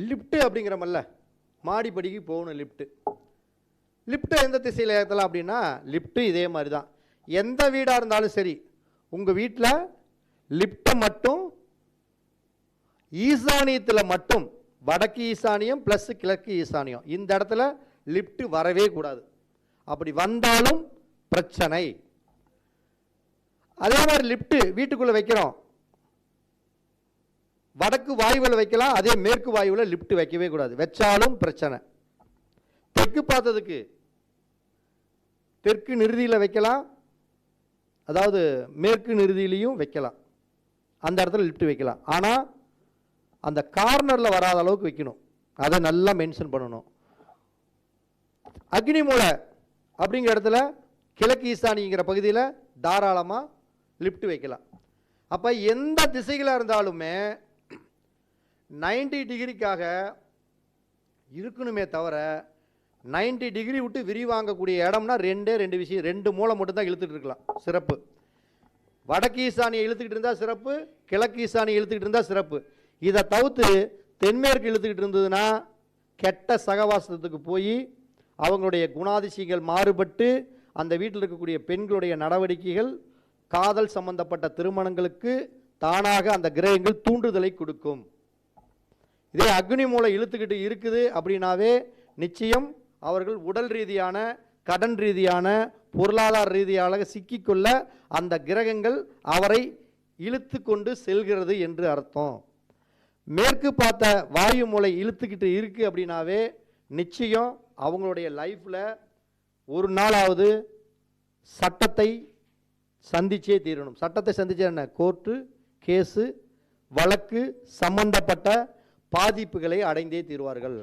Lift அப்படிங்கிறமல்ல, மாடிப்படிக்கு போகணும் lift. லிஃப்ட்டை எந்த திசையில் ஏற்றலாம் அப்படின்னா, லிஃப்ட்டு இதே மாதிரி தான். எந்த வீடாக இருந்தாலும் சரி, உங்கள் வீட்டில் லிஃப்ட்டை மட்டும் ஈசானியத்தில் மட்டும், வடக்கு ஈசானியம் ப்ளஸ் கிழக்கு ஈசானியம், இந்த இடத்துல லிஃப்ட்டு வரவே கூடாது. அப்படி வந்தாலும் பிரச்சனை. அதே மாதிரி லிஃப்ட்டு வீட்டுக்குள்ளே வைக்கிறோம், வடக்கு வாயுவில் வைக்கலாம், அதே மேற்கு வாயுவில் லிஃப்ட் வைக்கவே கூடாது. வச்சாலும் பிரச்சனை. தெற்கு பார்த்ததுக்கு தெற்கு நிறுதியில் வைக்கலாம், அதாவது மேற்கு நிறுதியிலையும் வைக்கலாம், அந்த இடத்துல லிஃப்ட் வைக்கலாம். ஆனால் அந்த கார்னரில் வராத அளவுக்கு வைக்கணும். அதை நல்லா மென்ஷன் பண்ணணும். அக்னி மூலை அப்படிங்கிற இடத்துல கிழக்கு ஈசானிங்கிற பகுதியில் தாராளமாக லிஃப்ட் வைக்கலாம். அப்போ எந்த திசைகளாக இருந்தாலுமே 90 டிகிரிக்காக இருக்கணுமே தவிர, 90 டிகிரி விட்டு விரிவாங்கக்கூடிய இடம்னா ரெண்டு விஷயம், 2 மூலை மட்டும்தான் இழுத்துட்டு இருக்கலாம். சிறப்பு. வடக்கு ஈசானியை இழுத்துக்கிட்டு இருந்தால் சிறப்பு, கிழக்கு ஈசானியை இழுத்துக்கிட்டு இருந்தால் சிறப்பு. இதை தவிர்த்து தென்மேற்கு இழுத்துக்கிட்டு இருந்ததுன்னா கெட்ட சகவாசத்துக்கு போய் அவங்களுடைய குணாதிசயங்கள் மாறுபட்டு அந்த வீட்டில் இருக்கக்கூடிய பெண்களுடைய நடவடிக்கைகள், காதல் சம்பந்தப்பட்ட திருமணங்களுக்கு தானாக அந்த கிரகங்கள் தூண்டுதலை கொடுக்கும். இதே அக்னி மூலை இழுத்துக்கிட்டு இருக்குது அப்படின்னாவே நிச்சயம் அவர்கள் உடல் ரீதியான, கடன் ரீதியான, பொருளாதார ரீதியாக சிக்கிக்கொள்ள அந்த கிரகங்கள் அவரை இழுத்து கொண்டு செல்கிறது என்று அர்த்தம். மேற்கு பார்த்த வாயு மூலை இழுத்துக்கிட்டு இருக்குது அப்படின்னாவே நிச்சயம் அவங்களுடைய லைஃப்பில் ஒரு நாளாவது சட்டத்தை சந்திச்சே தீரணும். சட்டத்தை சந்திச்சே என்ன? கோர்ட்டு கேஸு வழக்கு சம்பந்தப்பட்ட பாதிப்புகளை அடைந்தே தீர்வார்கள்.